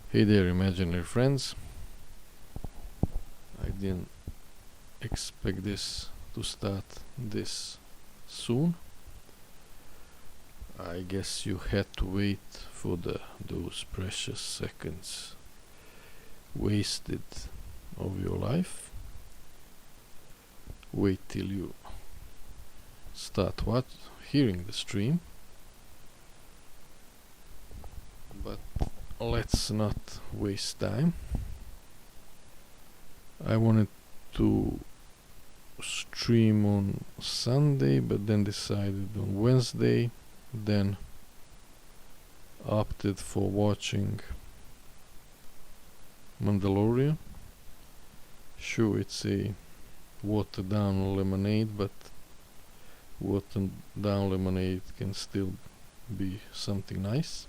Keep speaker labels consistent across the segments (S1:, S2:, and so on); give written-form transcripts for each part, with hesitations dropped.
S1: Hey there, imaginary friends. I didn't expect this to start this soon. I guess you had to wait for those precious seconds wasted of your life. Wait till you start hearing the stream. But let's not waste time. I wanted to stream on Sunday, but then decided on Wednesday, then opted for watching Mandalorian. Sure, it's a watered down lemonade, but watered down lemonade can still be something nice.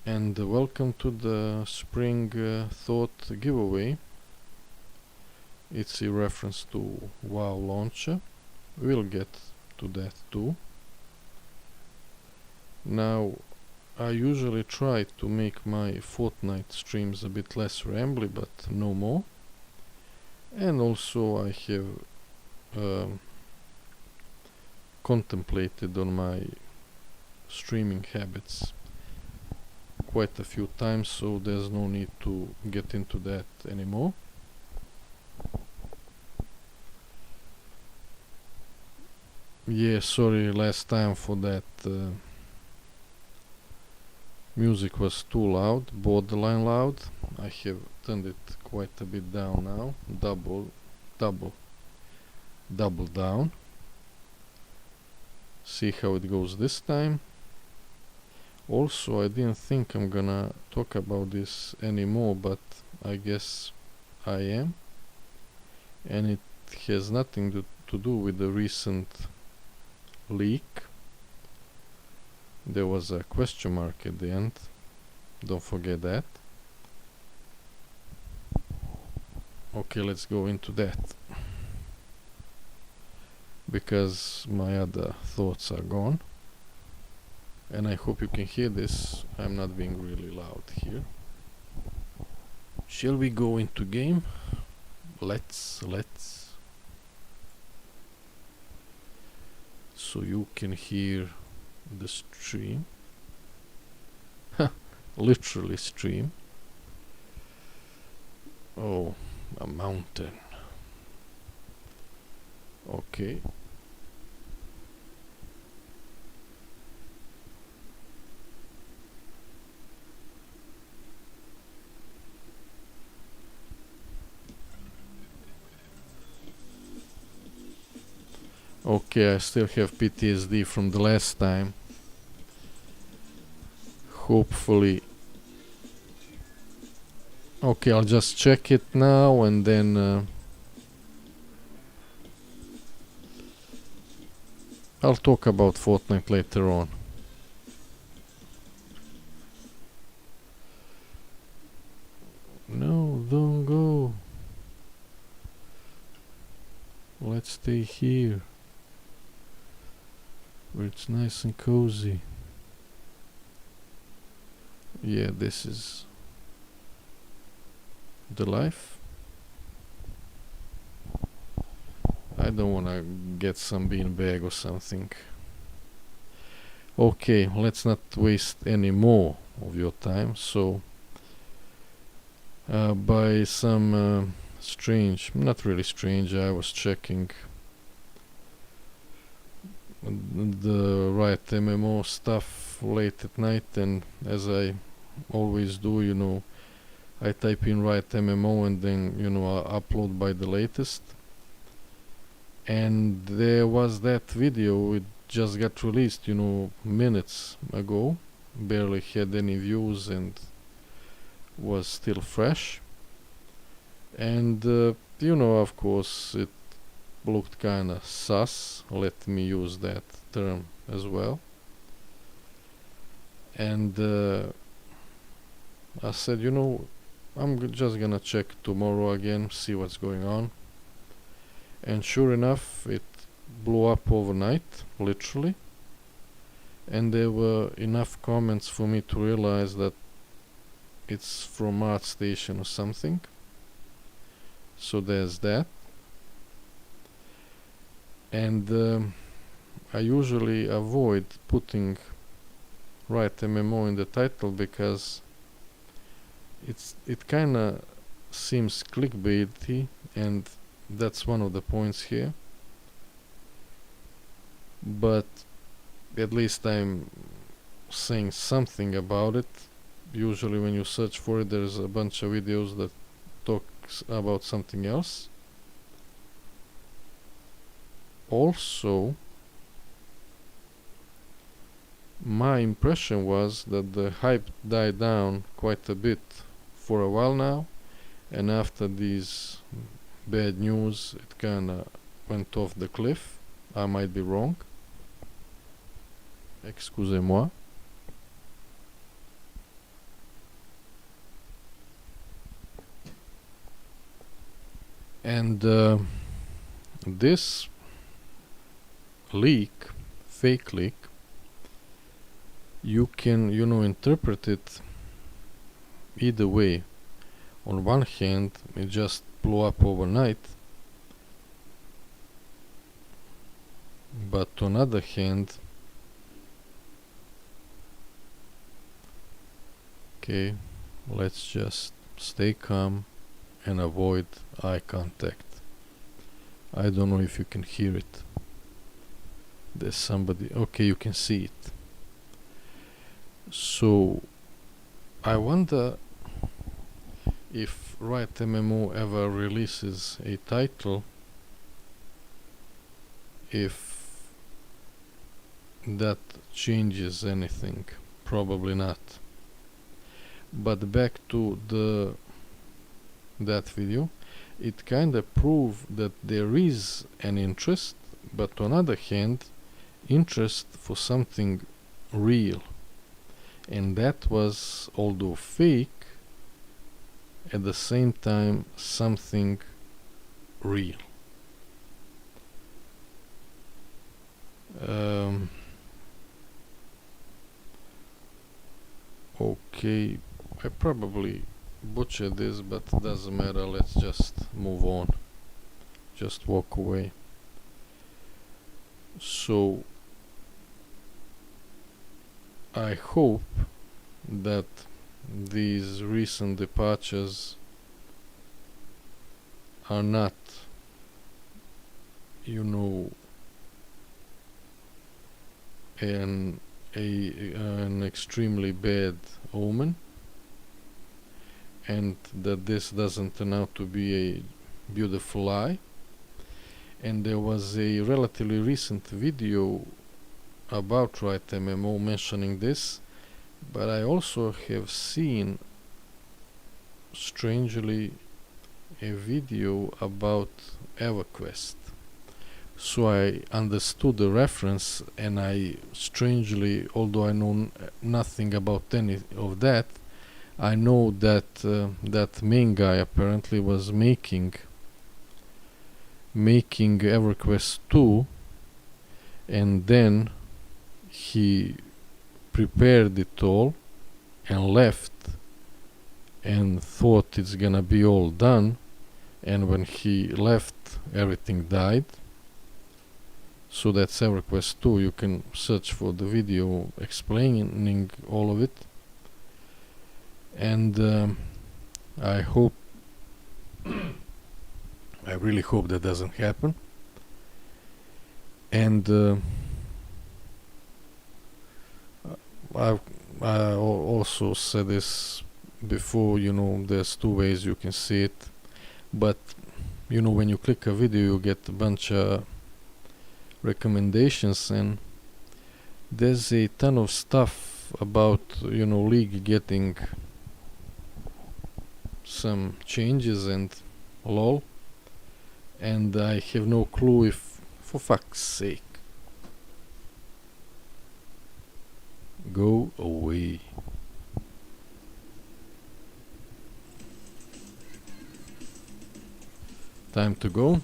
S1: And welcome to the spring thought giveaway. It's a reference to WoW launcher. We'll get to that too. Now, I usually try to make my Fortnite streams a bit less rambly, but no more. And also I have contemplated on my streaming habits quite a few times, so there's no need to get into that anymore. Yeah, sorry last time for that. Music was too loud, borderline loud. I have turned it quite a bit down now. Double down. See how it goes this time. Also, I didn't think I'm gonna talk about this anymore, but I guess I am. And it has nothing to do with the recent leak. There was a question mark at the end. Don't forget that. Okay, let's go into that. Because my other thoughts are gone. And I hope you can hear this. I'm not being really loud here. Shall we go into game? Let's. So you can hear the stream. Literally stream. Oh, a mountain. Okay. Okay, I still have PTSD from the last time. Hopefully. Okay, I'll just check it now and then I'll talk about Fortnite later on. No, don't go. Let's stay here, where it's nice and cozy. Yeah, this is the life. I don't wanna get some beanbag or something. Okay, let's not waste any more of your time. So, by some not really strange, I was checking the RIOT MMO stuff late at night, and as I always do, I type in RIOT MMO and then I upload by the latest, and there was that video. It just got released minutes ago, barely had any views and was still fresh, and of course it looked kinda sus, let me use that term as well. And I said, I'm just gonna check tomorrow again, see what's going on. And sure enough, it blew up overnight, literally. And there were enough comments for me to realize that it's from ArtStation or something. So there's that. And I usually avoid putting RIOT MMO in the title because it kinda seems clickbaity, and that's one of the points here. But at least I'm saying something about it. Usually when you search for it, there's a bunch of videos that talks about something else. Also, my impression was that the hype died down quite a bit for a while now, and after these bad news it kinda went off the cliff. I might be wrong. Excusez-moi. And this leak, fake leak, you can, interpret it either way. On one hand, it just blew up overnight, but on other hand, okay, let's just stay calm and avoid eye contact. I don't know if you can hear it. There's somebody. Okay, you can see it. So I wonder if RIOT MMO ever releases a title, if that changes anything. Probably not. But back to that video, it kinda proved that there is an interest, but on other hand, interest for something real. And that was, although fake, at the same time something real. Okay, I probably butchered this, but it doesn't matter. Let's just move on. Just walk away. So I hope that these recent departures are not, an extremely bad omen, and that this doesn't turn out to be a beautiful lie. And there was a relatively recent video about RIOT MMO mentioning this, but I also have seen, strangely, a video about EverQuest. So I understood the reference, and I strangely, although I know nothing about any of that, I know that that main guy apparently was making EverQuest 2, and then he prepared it all and left and thought it's gonna be all done, and when he left everything died. So that's EverQuest 2. You can search for the video explaining all of it. And I hope I really hope that doesn't happen. And I also said this before, there's two ways you can see it, but when you click a video you get a bunch of recommendations, and there's a ton of stuff about League getting some changes and lol, and I have no clue if, for fuck's sake, go away. Time to go.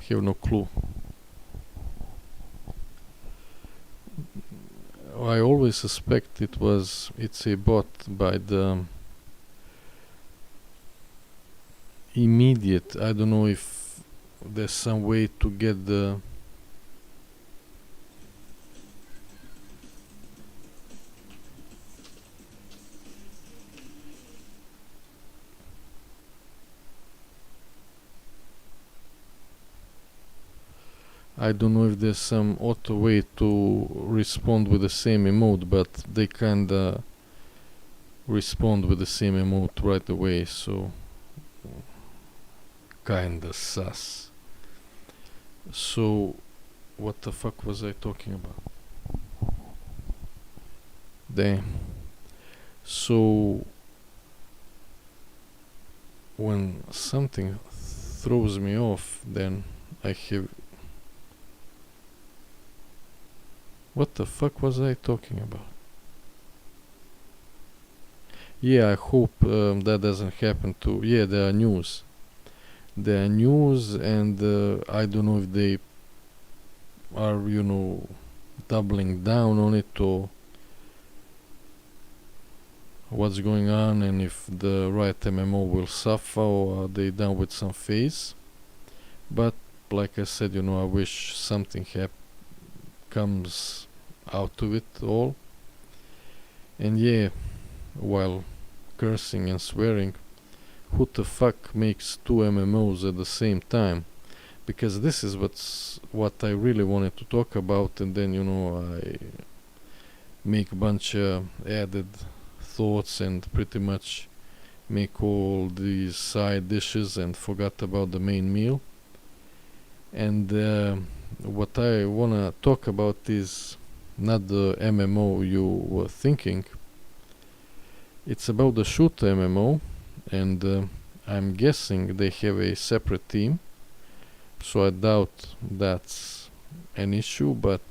S1: have no clue. I always suspect it's a bot by the immediate. I don't know if there's some way to get the I don't know if there's some auto way to respond with the same emote, but they kinda respond with the same emote right away, so kinda sus. So what the fuck was I talking about? Damn. So when something throws me off, then I have... What the fuck was I talking about? Yeah, I hope that doesn't happen to... Yeah, there are news. There are news, and I don't know if they are, doubling down on it or what's going on, and if the RIOT MMO will suffer, or are they done with some phase. But like I said, I wish something comes out of it all. And yeah, while cursing and swearing, who the fuck makes two MMOs at the same time? Because this is what I really wanted to talk about, and then I make a bunch of added thoughts and pretty much make all these side dishes and forgot about the main meal. And what I wanna talk about is not the MMO you were thinking. It's about the shooter MMO, and I'm guessing they have a separate team, so I doubt that's an issue, but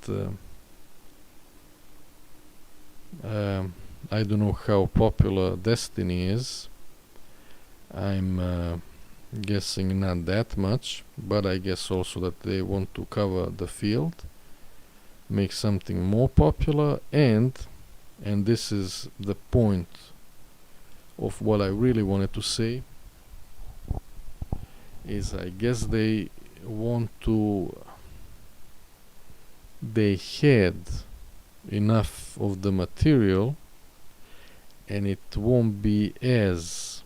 S1: I don't know how popular Destiny is. I'm guessing not that much, but I guess also that they want to cover the field, make something more popular, and this is the point of what I really wanted to say, is I guess they had enough of the material, and it won't be as...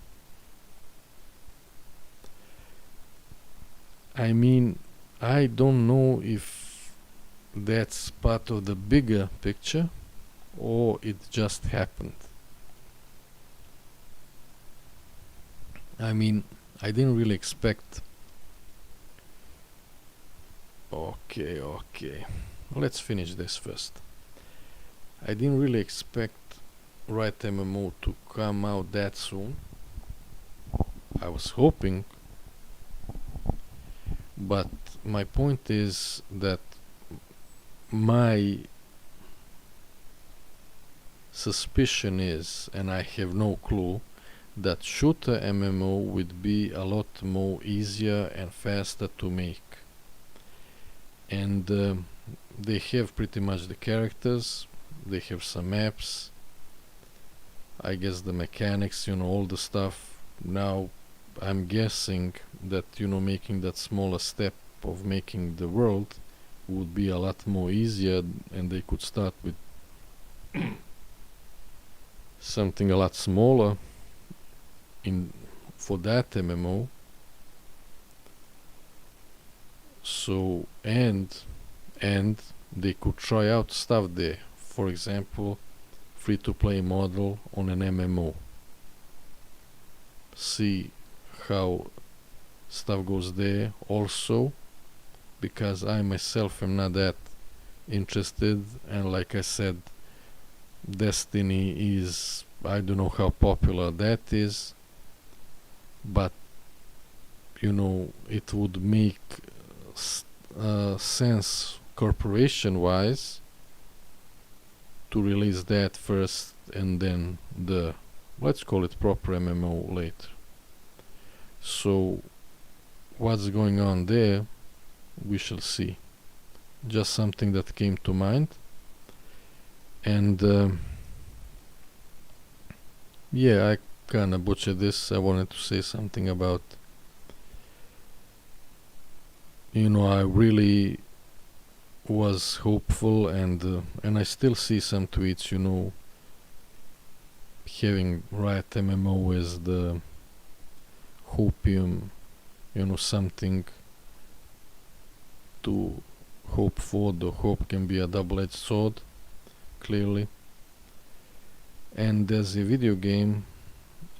S1: I mean, I don't know if that's part of the bigger picture or it just happened. I mean, I didn't really expect... Okay. Let's finish this first. I didn't really expect RIOT MMO to come out that soon. I was hoping, but my point is that my suspicion is, and I have no clue, that shooter MMO would be a lot more easier and faster to make. And they have pretty much the characters, they have some maps, I guess the mechanics, all the stuff. Now I'm guessing that making that smaller step of making the world would be a lot more easier, and they could start with something a lot smaller for that MMO. So and they could try out stuff there, for example, free to play model on an MMO, see how stuff goes there also, because I myself am not that interested, and like I said, Destiny is... I don't know how popular that is, but it would make sense corporation wise to release that first, and then the, let's call it, proper MMO later. So what's going on there we shall see. Just something that came to mind. And yeah, I kinda butchered this. I wanted to say something about, I really was hopeful, and I still see some tweets, having RIOT MMO as the hopium, something to hope for. The hope can be a double-edged sword, clearly. And there's a video game,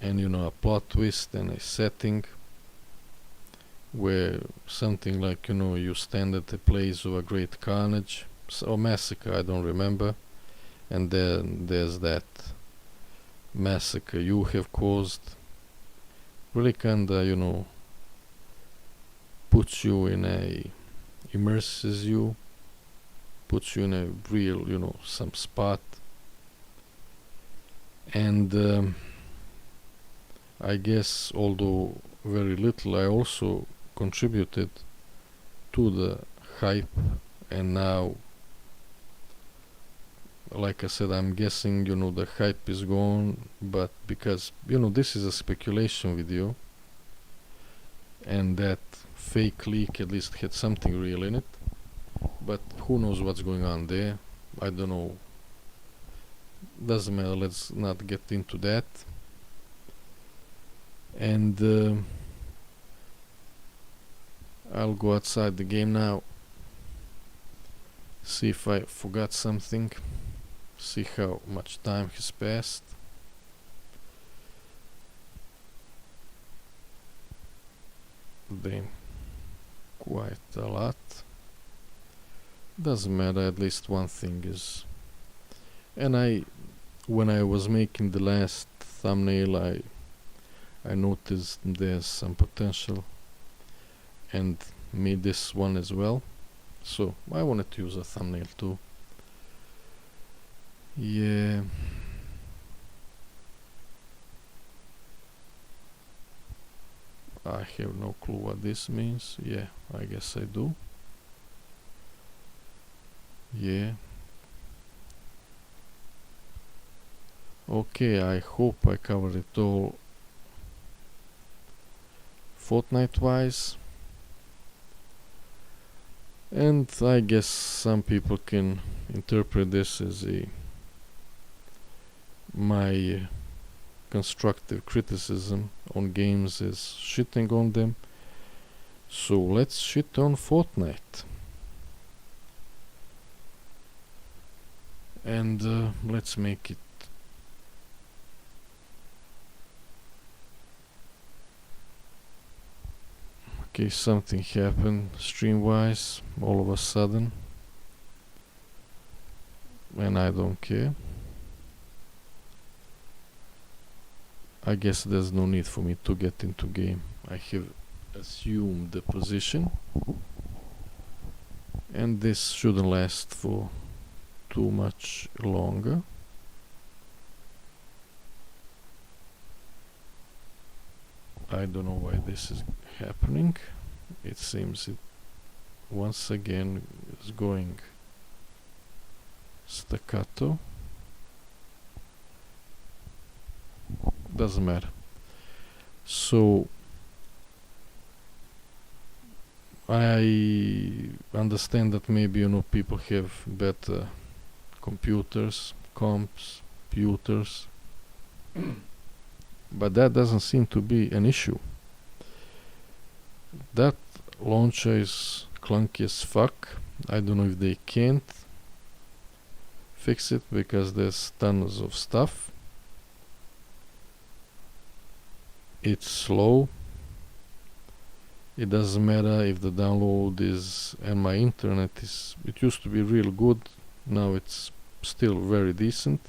S1: and a plot twist and a setting where something like, you stand at the place of a great carnage or massacre, I don't remember, and then there's that massacre you have caused. Really kinda, puts you in immerses you, puts you in a real, some spot. And I guess, although very little, I also contributed to the hype, and now, like I said, I'm guessing, the hype is gone, but because, this is a speculation video, and that fake leak at least had something real in it, but who knows what's going on there. I don't know. Doesn't matter, let's not get into that. And I'll go outside the game now, see if I forgot something, see how much time has passed. Been quite a lot. Doesn't matter, at least one thing is, and when I was making the last thumbnail, I noticed there's some potential, and made this one as well, so I wanted to use a thumbnail too. Yeah, I have no clue what this means. Yeah, I guess I do. Yeah. Okay, I hope I covered it all Fortnite wise, and I guess some people can interpret this as my constructive criticism on games as shitting on them. So let's shit on Fortnite, and let's make it okay. Something happened stream wise all of a sudden, and I don't care. I guess there's no need for me to get into game. I have assumed the position, and this shouldn't last for too much longer. I don't know why this is happening. It seems it once again is going staccato. Doesn't matter. So I understand that maybe people have better computers, computers, but that doesn't seem to be an issue. That launcher is clunky as fuck. I don't know if they can't fix it because there's tons of stuff. It's slow. It doesn't matter if the download is, and my internet is, it used to be real good, now it's still very decent,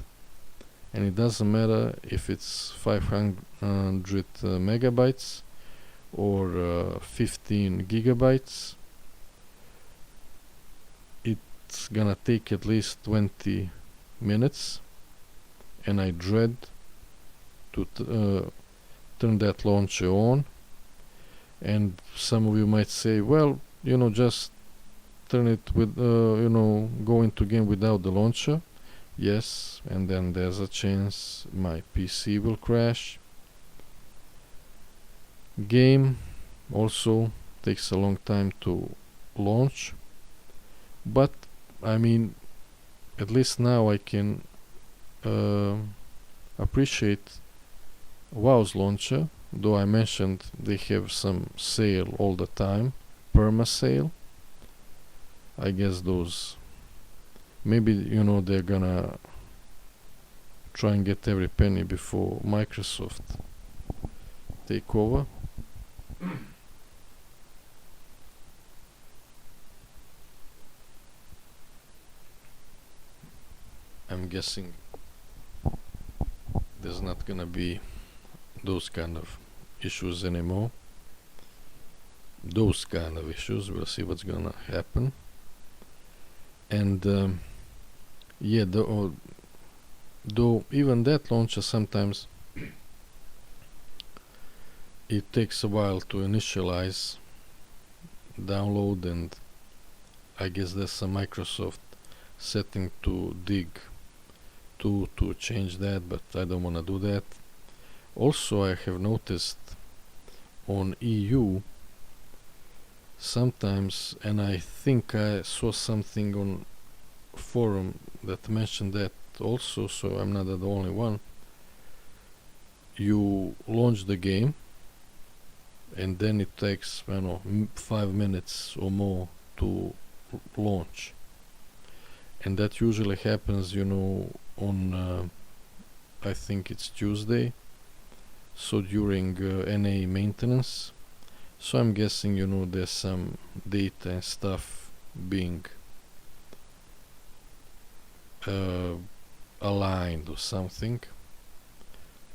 S1: and it doesn't matter if it's 500 megabytes or 15 gigabytes. It's gonna take at least 20 minutes, and I dread to turn that launcher on. And some of you might say, well, just turn it with go into game without the launcher, yes, and then there's a chance my PC will crash. Game also takes a long time to launch, but I mean, at least now I can appreciate WoW's launcher, though I mentioned they have some sale all the time, perma sale. I guess those, maybe they're gonna try and get every penny before Microsoft take over. I'm guessing there's not gonna be those kind of issues anymore. We'll see what's gonna happen. And yeah, though even that launcher sometimes it takes a while to initialize, download, and I guess there's some Microsoft setting to dig to change that, but I don't want to do that. Also, I have noticed on EU sometimes, and I think I saw something on forum that mentioned that also, so I'm not the only one. You launch the game and then it takes 5 minutes or more to launch, and that usually happens on I think it's Tuesday, so during NA maintenance. So I'm guessing there's some data and stuff being aligned or something,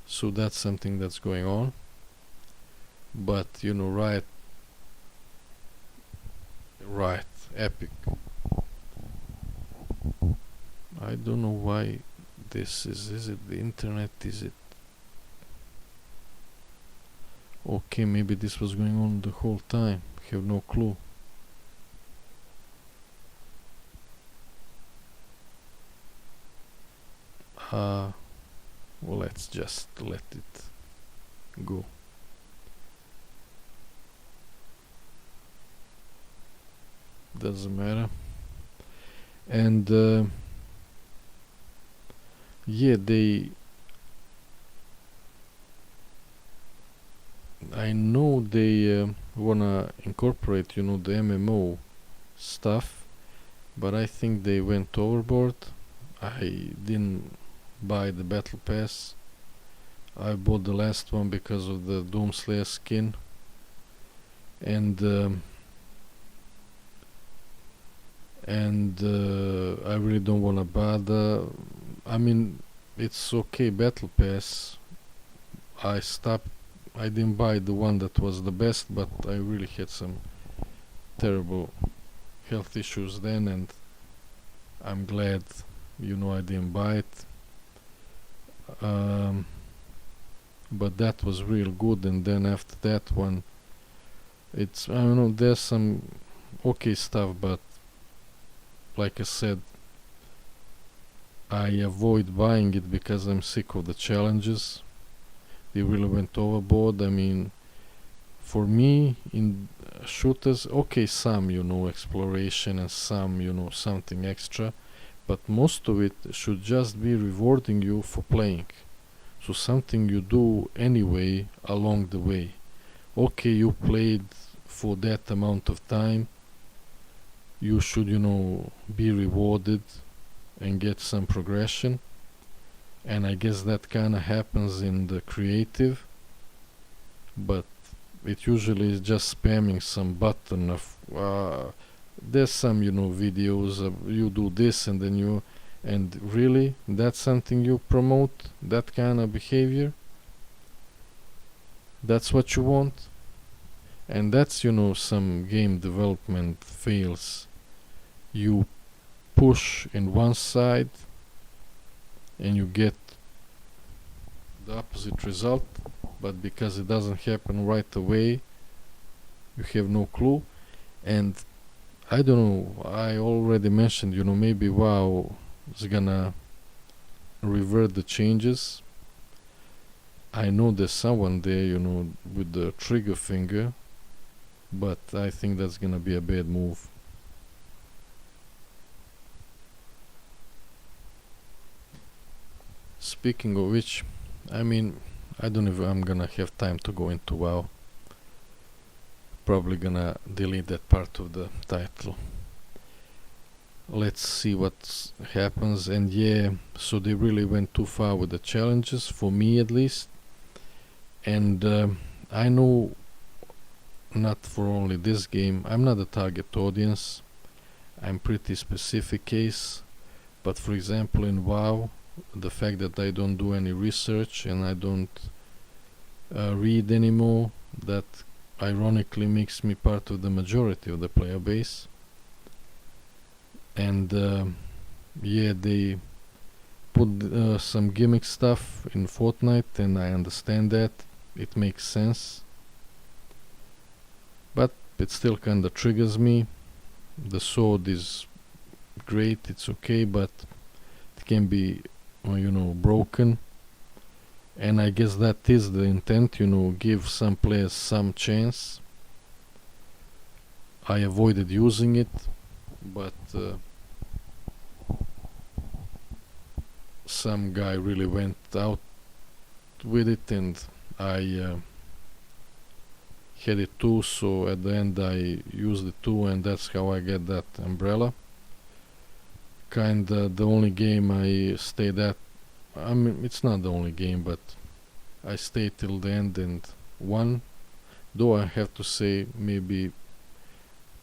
S1: so that's something that's going on. But right, Epic, I don't know why this is it the internet, is it okay? Maybe this was going on the whole time, have no clue. Well, let's just let it go. Doesn't matter. And yeah, I know they wanna incorporate the MMO stuff, but I think they went overboard. I didn't buy the battle pass. I bought the last one because of the Doomslayer skin, and I really don't want to bother. I mean, it's okay, battle pass. I didn't buy the one that was the best, but I really had some terrible health issues then, and I'm glad I didn't buy it. But that was real good, and then after that one, it's, I don't know, there's some okay stuff, but like I said, I avoid buying it because I'm sick of the challenges. They really went overboard. I mean, for me, in shooters, okay, some exploration and some something extra, but most of it should just be rewarding you for playing. So something you do anyway along the way. Okay, you played for that amount of time, you should be rewarded and get some progression. And I guess that kinda happens in the creative, but it usually is just spamming some button of there's some videos of you do this and then and really that's something you promote, that kind of behavior? That's what you want? And that's some game development fails. You push in one side and you get the opposite result, but because it doesn't happen right away, you have no clue. And I don't know, I already mentioned, maybe WoW is gonna revert the changes. I know there's someone there, with the trigger finger, but I think that's gonna be a bad move. Speaking of which, I mean, I don't know if I'm gonna have time to go into WoW. Probably gonna delete that part of the title. Let's see what happens. And yeah, so they really went too far with the challenges, for me at least. And I know, not for only this game, I'm not a target audience. I'm pretty specific case. But for example, in WoW, the fact that I don't do any research and I don't read anymore, that ironically makes me part of the majority of the player base. And yeah, they put some gimmick stuff in Fortnite, and I understand that. It makes sense. But it still kinda triggers me. The sword is great, it's okay, but it can be, broken. And I guess that is the intent, give some players some chance. I avoided using it, but some guy really went out with it, and I had it too, so at the end I used it too, and that's how I get that umbrella. Kinda the only game I stayed at. I mean, it's not the only game, but I stayed till the end and won. Though I have to say, maybe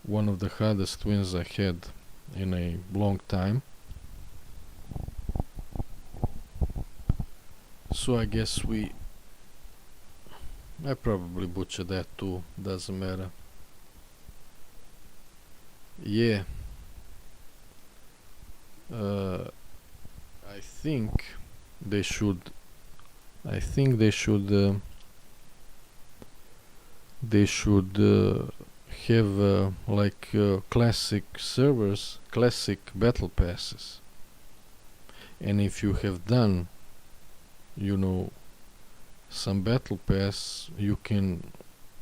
S1: one of the hardest wins I had in a long time. So I guess I probably butchered that too, doesn't matter. Yeah. I think they should I think they should have like classic servers, classic battle passes. And if you have done, some battle pass, you can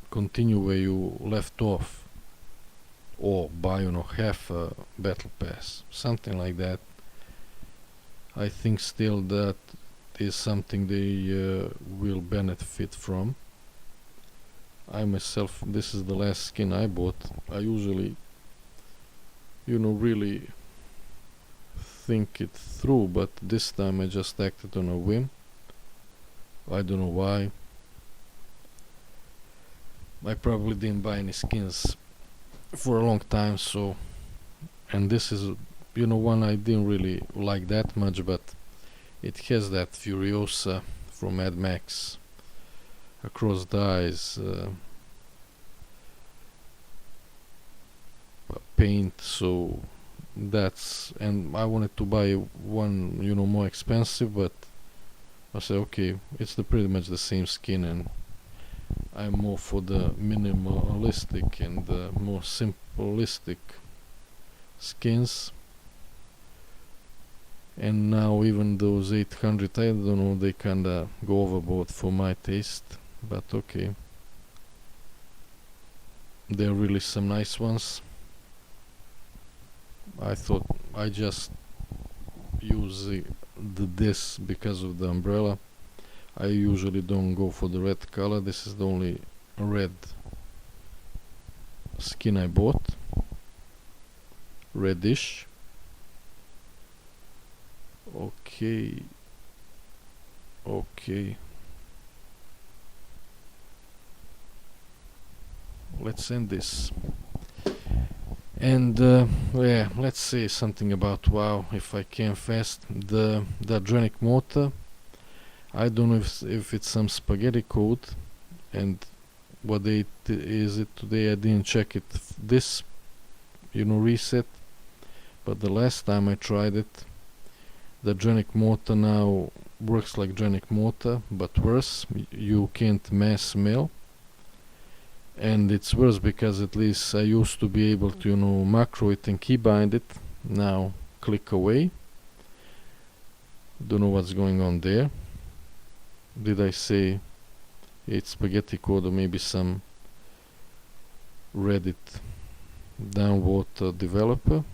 S1: continue where you left off, or buy, half a battle pass, something like that. I think still that is something they will benefit from. I myself, this is the last skin I bought. I usually, really think it through, but this time I just acted on a whim. I don't know why. I probably didn't buy any skins for a long time, so, and this is, one I didn't really like that much, but it has that Furiosa from Mad Max across the eyes paint, so that's, and I wanted to buy one, more expensive, but I said okay, it's pretty much the same skin, and I'm more for the minimalistic and more simplistic skins. And now even those 800, I don't know, they kinda go overboard for my taste, but okay. There are really some nice ones. I thought I just use this because of the umbrella. I usually don't go for the red color. This is the only red skin I bought. Reddish. Okay. Let's end this. And yeah, let's say something about WoW if I can fast. The Adrenic Mortar, I don't know if it's some spaghetti code, and what date is it today? I didn't check it this reset, but the last time I tried it, the Adrenic Mortar now works like Adrenic Mortar, but worse. You can't mass mail, And it's worse because at least I used to be able to, you know, macro it and keybind it. Now click away. Don't know what's going on there. Did I say it's spaghetti code or maybe some Reddit downvote developer?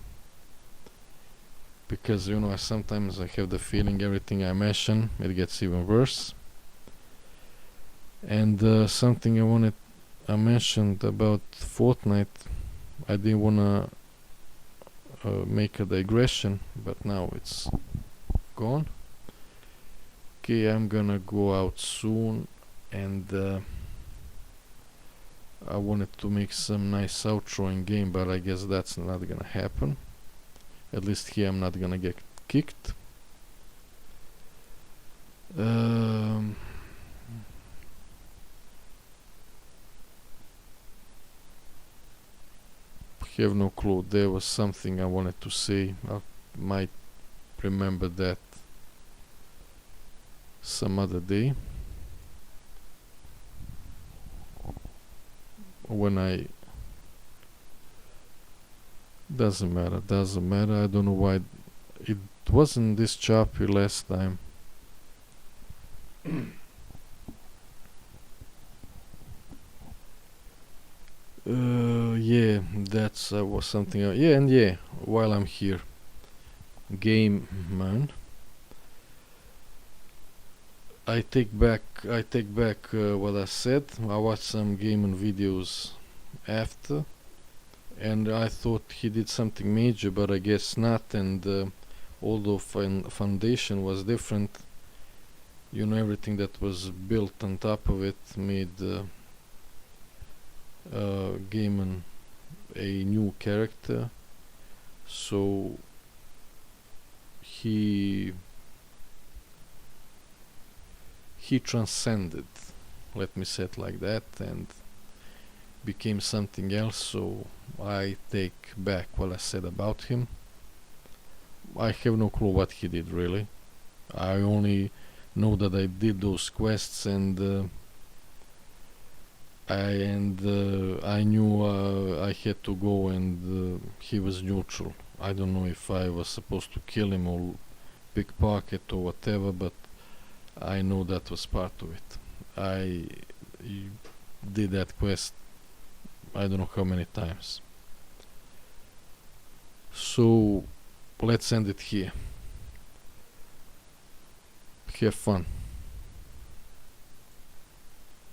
S1: Because, you know, sometimes I have the feeling everything I mention it gets even worse. And something I mentioned about Fortnite, I didn't wanna make a digression, but now it's gone. Okay, I'm gonna go out soon, and I wanted to make some nice outro in game, but I guess that's not gonna happen. At least here I'm not gonna get kicked. Have no clue. There was something I wanted to say. I might remember that some other day when I doesn't matter. I don't know why it wasn't this choppy last time. Yeah, that's was something. Yeah, while I'm here, game man, I take back what I said. I watched some gaming videos after, and I thought he did something major, but I guess not. And although foundation was different, you know, everything that was built on top of it made Gaiman a new character. So he transcended, let me say it like that, and became something else. So I take back what I said about him. I have no clue what he did really. I only know that I did those quests, and I knew I had to go, and he was neutral. I don't know if I was supposed to kill him or pickpocket or whatever, but I know that was part of it. I did that quest I don't know how many times. So let's end it here. Have fun.